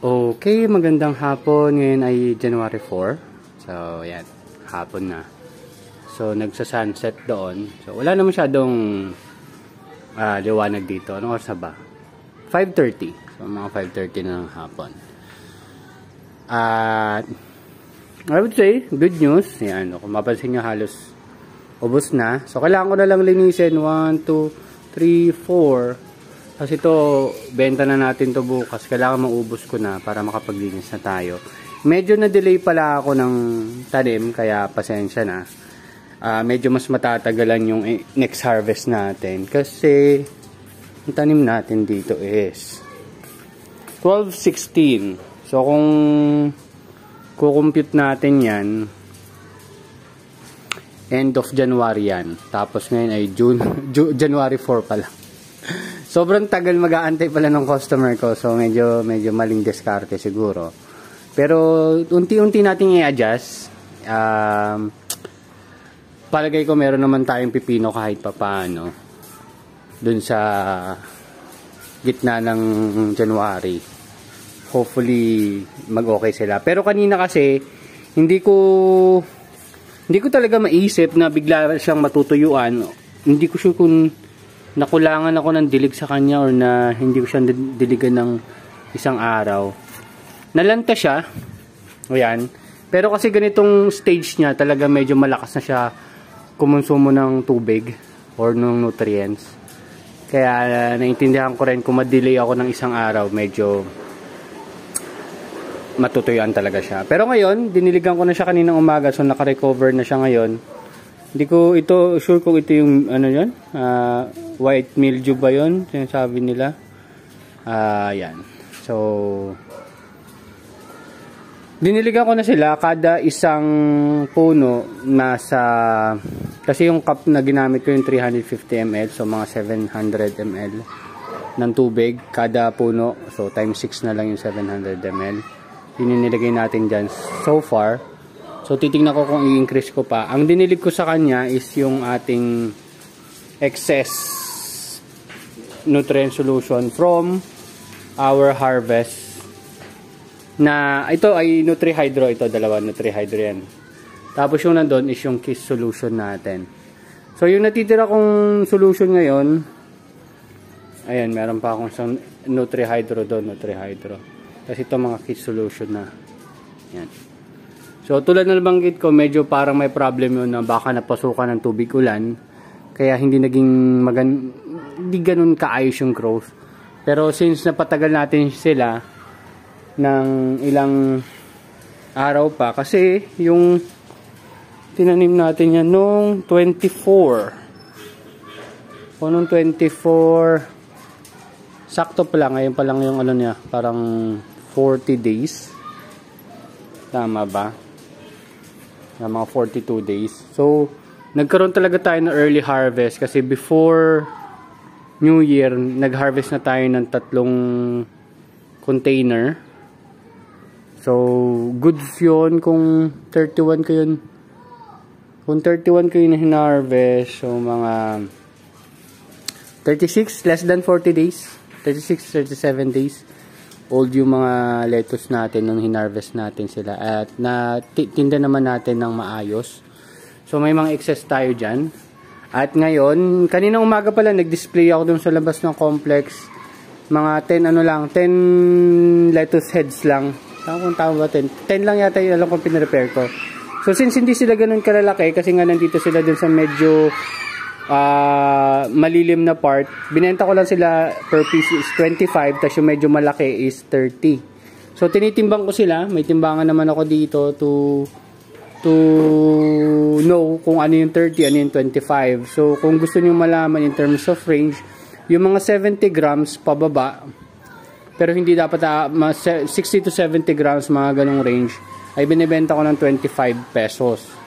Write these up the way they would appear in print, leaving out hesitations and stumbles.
Okay, magandang hapon. Ngayon ay January 4. So, yan. Hapon na. So, nagsa-sunset doon. So, wala na masyadong liwanag dito. Anong oras na ba? 5:30. So, mga 5:30 na ng hapon. At, I would say, good news. Yan. Kung mapansin nyo, halos ubos na. So, kailangan ko na lang linisin. 1, 2, 3, 4. Kasi ito, benta na natin to bukas. Kailangan maubos ko na para makapaglinis na tayo. Medyo na-delay pala ako ng tanim, kaya pasensya na. Medyo mas matatagalan yung next harvest natin. Kasi, ang tanim natin dito is 12-16. So, kung kukompute natin yan, end of January yan. Tapos ngayon ay January 4 pala. Sobrang tagal mag-aantay pala ng customer ko. So, medyo maling diskarte siguro. Pero, unti-unti natin i-adjust. Palagay ko meron naman tayong pipino kahit papaano. Dun sa gitna ng January. Hopefully, mag-okay sila. Pero kanina kasi, hindi ko talaga maisip na bigla siyang matutuyuan. Hindi ko sure kung nakulangan ako ng dilig sa kanya or na hindi ko siya diligan ng isang araw. Nalanta siya. Ayan. Pero kasi ganitong stage niya, talaga medyo malakas na siya kumonsumo ng tubig or ng nutrients. Kaya naintindihan ko rin kung ma-delay ako ng isang araw, medyo matutuyuan talaga siya. Pero ngayon, diniligan ko na siya kaninang umaga, so naka-recover na siya ngayon. Hindi ko ito sure kung ito yung ano yun, white mildew ba yun, sinasabi nila. Yan. So, diniligan ko na sila. Kada isang puno nasa, kasi yung cup na ginamit ko yung 350 ml, so mga 700 ml ng tubig kada puno. So times 6 na lang yung 700 ml. Yun yung nilagay natin dyan so far. So, titingnan ko kung i-increase ko pa. Ang dinilig ko sa kanya is yung ating excess nutrient solution from our harvest. Na, ito ay Nutrihydro. Ito, dalawa Nutrihydro yan. Tapos yung nandun is yung Kiss solution natin. So, yung natitira kong solution ngayon, ayan, meron pa akong isang Nutrihydro doon, Nutrihydro. Tapos ito mga Kiss solution na. Yan. So, tulad na nabanggit ko, medyo parang may problem yun na baka napasukan ng tubig ulan. Kaya hindi naging hindi ganun kaayos yung growth. Pero since napatagal natin sila ng ilang araw pa, kasi yung tinanim natin yan noong 24. O noong 24, sakto pa lang, ngayon pa lang yung ano niya, parang 40 days. Tama ba? Na mga 42 days. So, nagkaroon talaga tayo ng early harvest kasi before New Year, nag-harvest na tayo ng 3 container. So, goods yun kung 31 ko yun. Kung 31 ko yun na hinarvest, so mga 36, less than 40 days. 36, 37 days. Old yung mga lettuce natin nung hinarvest natin sila at tinda naman natin ng maayos. So may mga excess tayo dyan. At ngayon, kaninang umaga pala nag-display ako dun sa labas ng complex. Mga 10 lettuce heads lang. Kung tama ba 10? 10 lang yata yung alam kong pinarepair ko. So since hindi sila ganun kalalaki, kasi nga nandito sila dun sa medyo malilim na part, binenta ko lang sila per piece is 25, tapos yung medyo malaki is 30. So tinitimbang ko sila, may timbangan naman ako dito to know kung ano yung 30, ano yung 25. So kung gusto niyo malaman in terms of range, yung mga 70 grams pababa, pero hindi dapat 60 to 70 grams, mga ganong range, ay binibenta ko ng 25 pesos.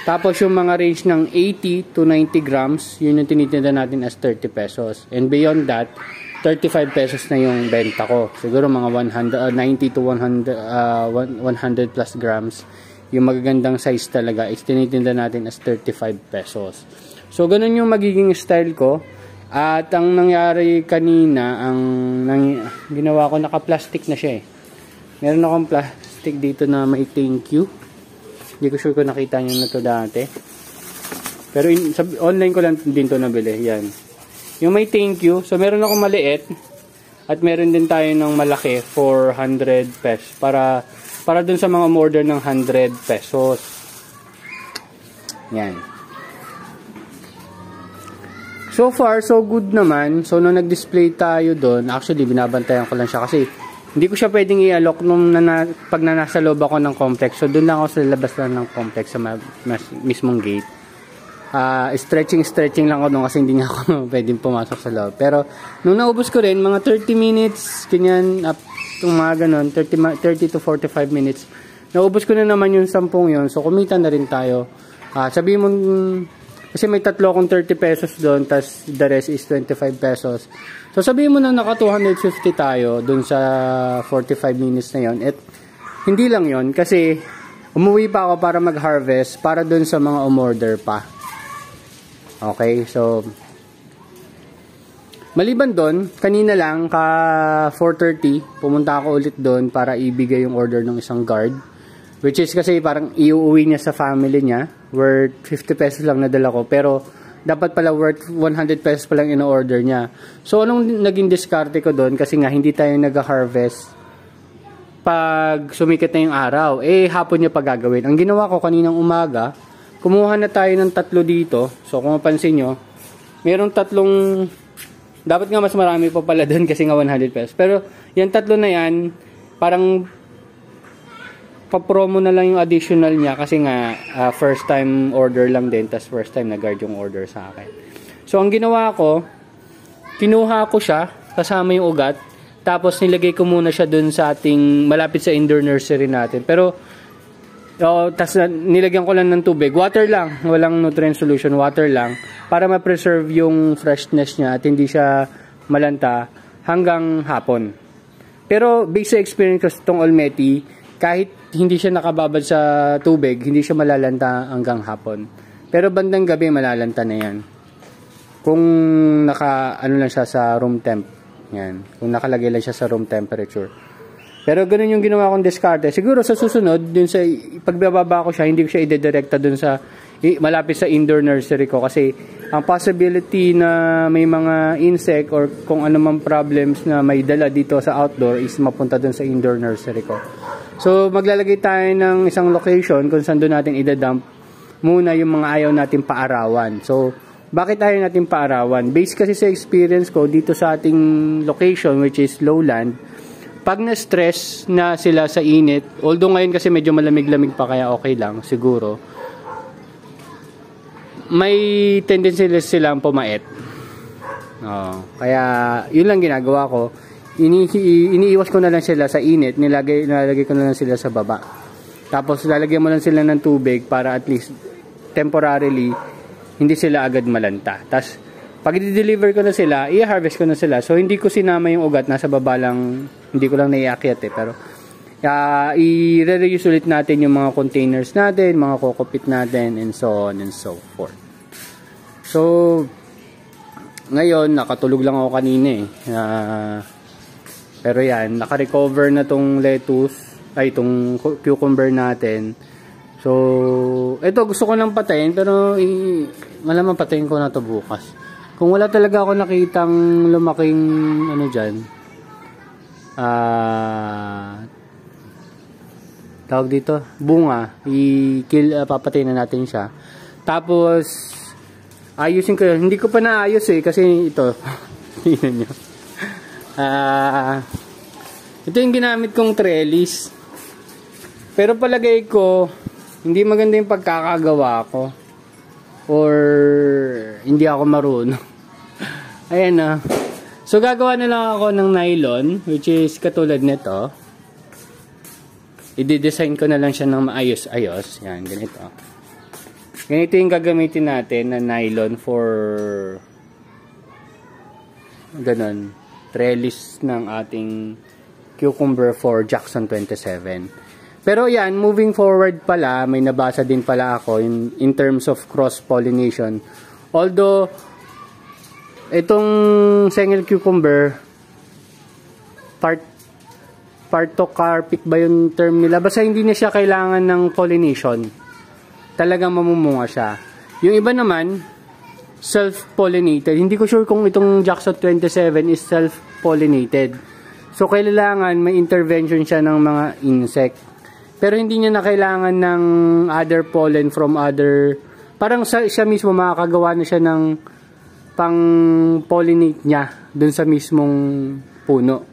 Tapos yung mga range ng 80 to 90 grams, yun yung tinitinda natin as 30 pesos. And beyond that, 35 pesos na yung benta ko. Siguro mga 90 to 100 plus grams. Yung magagandang size talaga is tinitinda natin as 35 pesos. So, ganun yung magiging style ko. At ang nangyari kanina, ginawa ko, naka-plastic na siya eh. Meron akong plastic dito na may thank you. Hindi ko sure kung nakita nyo na to dati. Pero online ko lang din to nabili. Yan. Yung may thank you. So meron akong maliit. At meron din tayo ng malaki for 100 pesos. Para dun sa mga order ng 100 pesos. Yan. So far, so good naman. So nung nag-display tayo doon, actually binabantayan ko lang siya kasi hindi ko siya pwedeng i-alok pag nasa loob ako ng complex. So doon lang ako sa labas lang ng complex sa mismong gate. Stretching lang ako doon kasi hindi nga ako pwedeng pumasok sa loob. Pero nung naubos ko rin, mga 30 minutes, ganyan, up to mga ganun, 30 to 45 minutes, naubos ko na naman yung 10 yun. So kumita na rin tayo. Sabihin mo, kasi may tatlo akong 30 pesos doon, tas the rest is 25 pesos. So sabihin mo na naka 250 tayo doon sa 45 minutes na yon. At hindi lang yon kasi umuwi pa ako para mag-harvest para doon sa mga umorder pa. Okay, so maliban doon, kanina lang ka 4:30, pumunta ako ulit doon para ibigay yung order ng isang guard. Which is kasi parang iuwi niya sa family niya. Worth 50 pesos lang nadala ko. Pero dapat pala worth 100 pesos pa lang in-order niya. So anong naging diskarte ko doon? Kasi nga hindi tayo nag-harvest pag sumikat na yung araw. Hapon niya pa gagawin. Ang ginawa ko kaninang umaga, kumuha na tayo ng 3 dito. So kung mapansin nyo, mayroong 3. Dapat nga mas marami pa pala doon kasi nga 100 pesos. Pero yung 3 na yan, parang pa-promo na lang yung additional niya kasi nga first time order lang din, tas first time nag-guard yung order sa akin. So ang ginawa ko, kinuha ko siya kasama yung ugat, tapos nilagay ko muna siya dun sa ating malapit sa indoor nursery natin. Pero tas nilagyan ko lang ng tubig, water lang, walang nutrient solution, water lang para ma-preserve yung freshness niya at hindi siya malanta hanggang hapon. Pero based sa experience ko sa itong Olmeti, kahit hindi siya nakababad sa tubig, hindi siya malalanta hanggang hapon. Pero bandang gabi malalanta na yan. Kung lang siya sa room temp. Yan. Kung nakalagay lang siya sa room temperature. Pero ganun yung ginawa kong diskarte. Siguro sa susunod, dun sa pagbababa ko siya, hindi ko siya idedirekta dun sa malapit sa indoor nursery ko. Kasi ang possibility na may mga insect or kung anumang problems na may dala dito sa outdoor is mapunta dun sa indoor nursery ko. So, maglalagay tayo ng isang location kung saan doon natin idadump muna yung mga ayaw natin paarawan. So, bakit ayaw natin paarawan? Based kasi sa experience ko dito sa ating location which is lowland, pag na-stress na sila sa init, although ngayon kasi medyo malamig-lamig pa kaya okay lang siguro, may tendency silang pumait. Kaya, yun lang ginagawa ko. Iniiwas ko na lang sila sa init, nilalagay ko na lang sila sa baba. Tapos lalagyan mo lang sila ng tubig para at least temporarily hindi sila agad malanta. Tapos pag i-deliver ko na sila, i-harvest ko na sila. So hindi ko sinama yung ugat, nasa baba lang, hindi ko lang naiakyat pero i-reuse ulit natin yung mga containers natin, mga kokopit natin, and so on and so forth. So ngayon nakatulog lang ako kanina pero yan, naka-recover na tong lettuce, itong cucumber natin. So, ito gusto ko lang patayin, pero malamang patayin ko na to bukas. Kung wala talaga ako nakitang lumaking, tawag dito, bunga, papatayin na natin siya. Tapos, ayusin ko yun. Hindi ko pa naayos kasi ito, tingnan nyo. Ito yung ginamit kong trellis. Pero palagay ko hindi maganda yung pagkakagawa ko or hindi ako marunong. Ayan So gagawa na lang ako ng nylon which is katulad nito. I-design ko na lang siya ng maayos-ayos. Yan, ganito. Ganito yung gagamitin natin na nylon for ganun. Trellis ng ating cucumber for Jackson 27. Pero yan, moving forward pala, may nabasa din pala ako in terms of cross-pollination. Although, itong Sengel cucumber, part Partocarpic ba yung term nila? Basta hindi na siya kailangan ng pollination. Talagang mamumunga siya. Yung iba naman, self-pollinated. Hindi ko sure kung itong Jackson 27 is self-pollinated. So, kailangan may intervention siya ng mga insect. Pero hindi niya na kailangan ng other pollen from other... Parang siya mismo makakagawa na siya ng pang-pollinate niya dun sa mismong puno.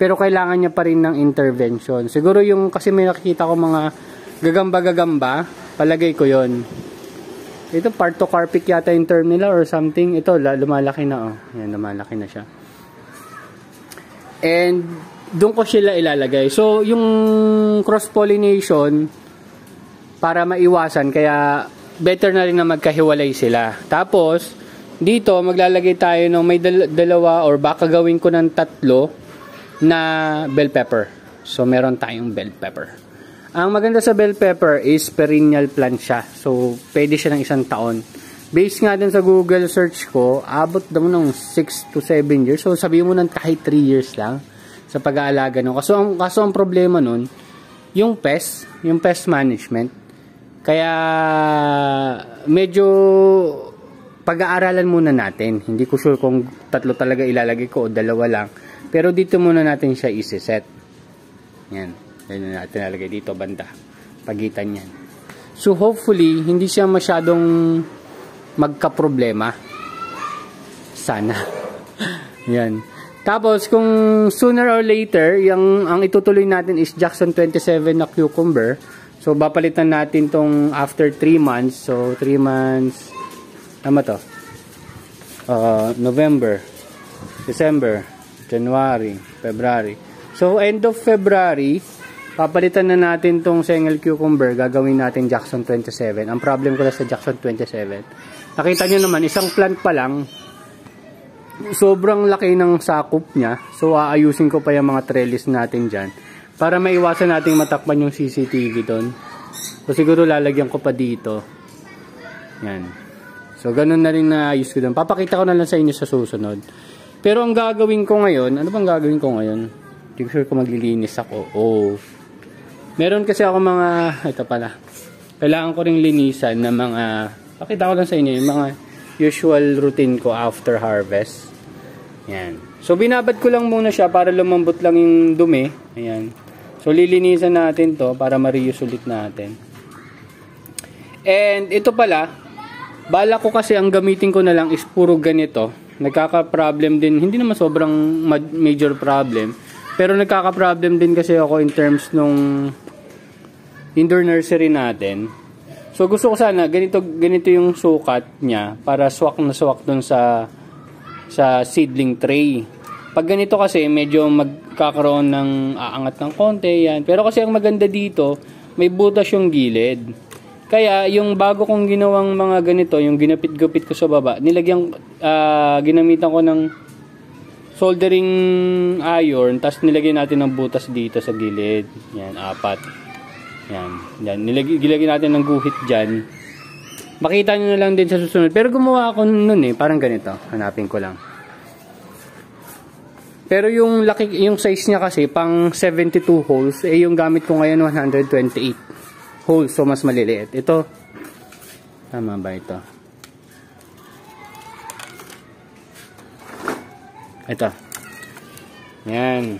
Pero kailangan niya pa rin ng intervention. Siguro yung, kasi may nakikita ko mga gagamba-gagamba, palagay ko yon. Ito, Partocarpic yata yung term nila or something. Ito, lumalaki na, oh. Yan, lumalaki na siya. And, doon ko sila ilalagay. So, yung cross-pollination, para maiwasan, kaya better na rin na magkahiwalay sila. Tapos, dito, maglalagay tayo ng may dalawa or baka gawin ko ng 3 na bell pepper. So, meron tayong bell pepper. Ang maganda sa bell pepper is perennial plant siya. So, pwede siya ng 1 taon. Based nga din sa Google search ko, abot daw ng 6 to 7 years. So, sabihin mo ng kahit 3 years lang sa pag-aalaga nun. Kaso ang problema nun, yung pest management. Kaya, medyo pag-aaralan muna natin. Hindi ko sure kung 3 talaga ilalagay ko o 2 lang. Pero dito muna natin siya isi-set. Yan. Yan na natin ilalagay dito, banda. Pagitan yan. So, hopefully, hindi siya masyadong magka-problema. Sana. Yan. Tapos, kung sooner or later, ang itutuloy natin is Jackson 27 na cucumber. So, papalitan natin tong after 3 months. So, 3 months, ano to? November, December, January, February. So, end of February, papalitan na natin tong Sengel cucumber. Gagawin natin Jackson 27. Ang problem ko lang sa Jackson 27, nakita nyo naman, isang plant pa lang, sobrang laki ng sakop niya. So, aayusin ko pa yung mga trellis natin dyan para maiwasan nating matakpan yung CCTV doon. So, siguro lalagyan ko pa dito. Yan. So, ganun na rin na ayos ko doon. Papakita ko na lang sa inyo sa susunod. Pero ang gagawin ko ngayon, ano bang gagawin ko ngayon? Hindi ko sure kung maglilinis ako. Oh. Meron kasi ako mga, ito pala. Kailangan ko ring linisan na mga, pakita ko lang sa inyo yung mga usual routine ko after harvest. Yan. So, binabad ko lang muna siya para lumambot lang yung dumi. Ayan. So, lilinisan natin to para ma-reuse ulit natin. And, ito pala, bala ko kasi ang gamitin ko na lang is puro ganito. Nagkaka-problem din, hindi naman sobrang major problem, pero nagkaka-problem din kasi ako in terms nung indoor nursery natin. So gusto ko sana ganito yung sukat niya para swak na swak dun sa seedling tray. Pag ganito kasi medyo magkakaroon ng aangat ng konti yan. Pero kasi ang maganda dito, may butas yung gilid. Kaya, yung bago kong ginawang mga ganito, yung ginapit-gupit ko sa baba, ginamitan ko ng soldering iron, tapos nilagyan natin ng butas dito sa gilid. Yan, 4. Yan. Nilagyan natin ng guhit dyan. Makita nyo na lang din sa susunod. Pero gumawa ako nun parang ganito. Hanapin ko lang. Pero yung size niya kasi, pang 72 holes, yung gamit ko ngayon 128 holes, so mas maliliit. Ito, tama ba ito? Ito. Yan.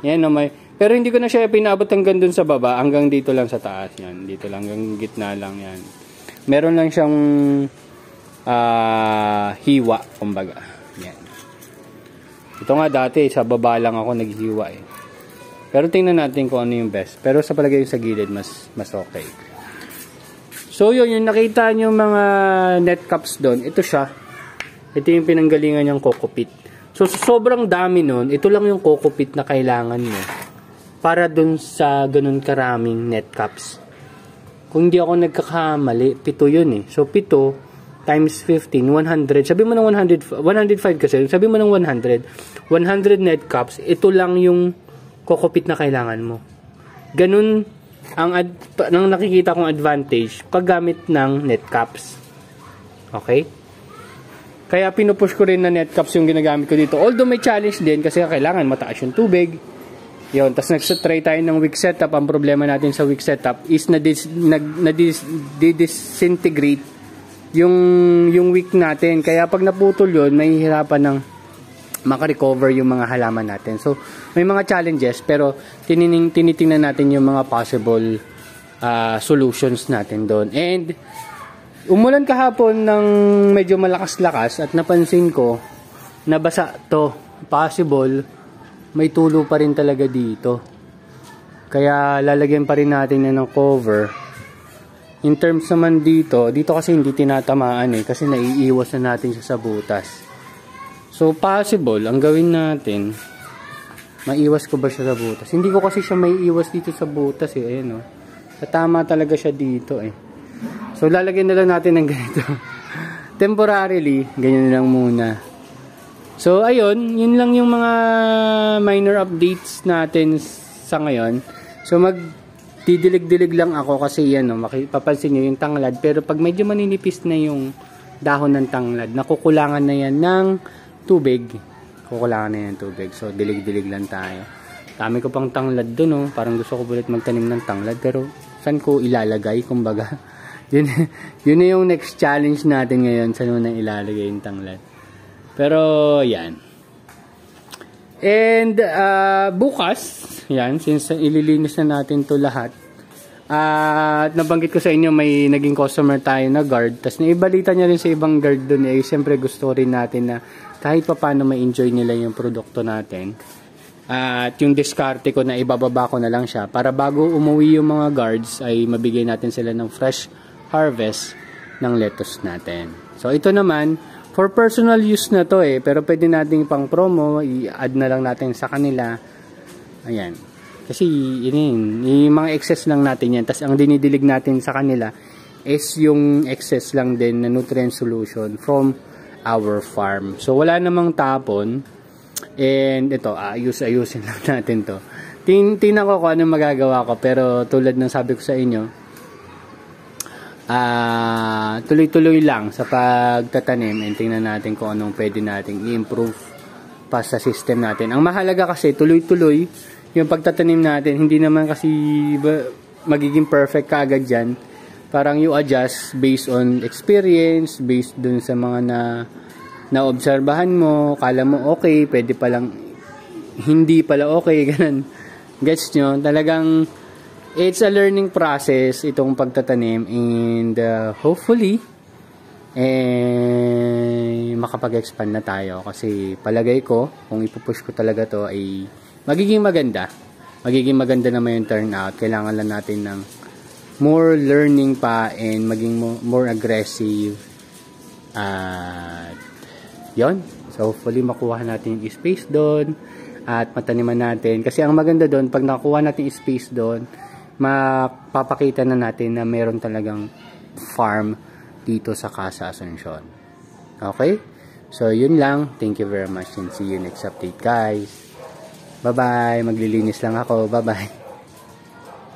Yan, no, pero hindi ko na siya pinabot hanggang dun sa baba, hanggang dito lang sa taas. Yan, dito lang, hanggang gitna lang yan. Meron lang siyang hiwa, kumbaga. Yan. Ito nga dati, sa baba lang ako naghiwa Pero tingnan natin kung ano yung best. Pero sa palagay sa gilid, mas okay. So yun, yung nakita nyo mga net caps doon, ito siya. Ito yung pinanggalingan niyang coco pit. So sobrang dami nun, ito lang yung coco pit na kailangan mo para dun sa ganun karaming net caps. Kung hindi ako nagkakamali, 7 yun So 7 times 15, 100. Sabi mo ng 105 kasi, sabi mo ng 100. 100 net caps, ito lang yung kokopit na kailangan mo. Ganun ang nakikita kong advantage paggamit ng net caps. Okay? Kaya pinupush ko rin na net caps yung ginagamit ko dito. Although may challenge din kasi kailangan mataas yung tubig. Yun, tapos nagsa-try tayo ng wick setup. Ang problema natin sa wick setup is disintegrate yung wick natin. Kaya pag naputol yun, may hirapan ng makarecover yung mga halaman natin. So, may mga challenges, pero tinitingnan natin yung mga possible solutions natin doon. And, umulan kahapon ng medyo malakas-lakas at napansin ko, nabasa to. Possible, may tulo pa rin talaga dito. Kaya lalagyan pa rin natin na ng cover. In terms naman dito kasi hindi tinatamaan kasi naiiwas na natin siya sa butas. So possible, ang gawin natin, maiwas ko ba siya sa butas? Hindi ko kasi siya maiiwas dito sa butas Ayan Tama talaga siya dito So lalagyan na lang natin ng ganito. Temporarily, ganyan lang muna. So, ayun, yun lang yung mga minor updates natin sa ngayon. So, magdidilig-dilig lang ako kasi yan, mapapansin nyo yung tanglad. Pero pag medyo maninipis na yung dahon ng tanglad, nakukulangan na yan ng tubig. So, dilig-dilig lang tayo. Dami ko pang tanglad dun, Parang gusto ko ulit magtanim ng tanglad. Pero, saan ko ilalagay, kumbaga? yun na yung next challenge natin ngayon, saan mo na ilalagay yung tanglad. Pero, yan. And, bukas, yan, since ililinis na natin to lahat, at nabanggit ko sa inyo, may naging customer tayo na guard, tapos naibalita niya rin sa ibang guard dun, siyempre gusto rin natin na kahit pa paano ma-enjoy nila yung produkto natin. At yung diskarte ko na ibababa ko na lang siya, para bago umuwi yung mga guards, ay mabigay natin sila ng fresh harvest ng lettuce natin. So, ito naman, for personal use na to pero pwede nating pang promo, i-add na lang natin sa kanila. Ayan. Kasi yung mga excess lang natin yan. Tapos ang dinidilig natin sa kanila is yung excess lang din na nutrient solution from our farm. So wala namang tapon. And ito, ayusin lang natin to. Tingnan ko kung anong magagawa ko. Pero tulad ng sabi ko sa inyo, tuloy-tuloy lang sa pagtatanim and tingnan natin kung anong pwede nating i-improve pa sa system natin. Ang mahalaga kasi tuloy-tuloy yung pagtatanim natin, hindi naman kasi magiging perfect kaagad yan. Parang you adjust based on experience, based dun sa mga na-obserbahan mo, kala mo okay, pwede palang hindi pala okay, ganun. Gets nyo? Talagang it's a learning process itong pagtatanim and hopefully makapag-expand na tayo kasi palagay ko kung ipupush ko talaga to ay magiging maganda naman yung turnout. Kailangan lang natin ng more learning pa and maging more aggressive at yon. So hopefully makuha natin yung space doon at mataniman natin kasi ang maganda doon pag nakuha natin yung space doon, mapapakita na natin na meron talagang farm dito sa Casa Asuncion. Okay? So, yun lang. Thank you very much and see you next update, guys. Bye-bye. Maglilinis lang ako. Bye-bye.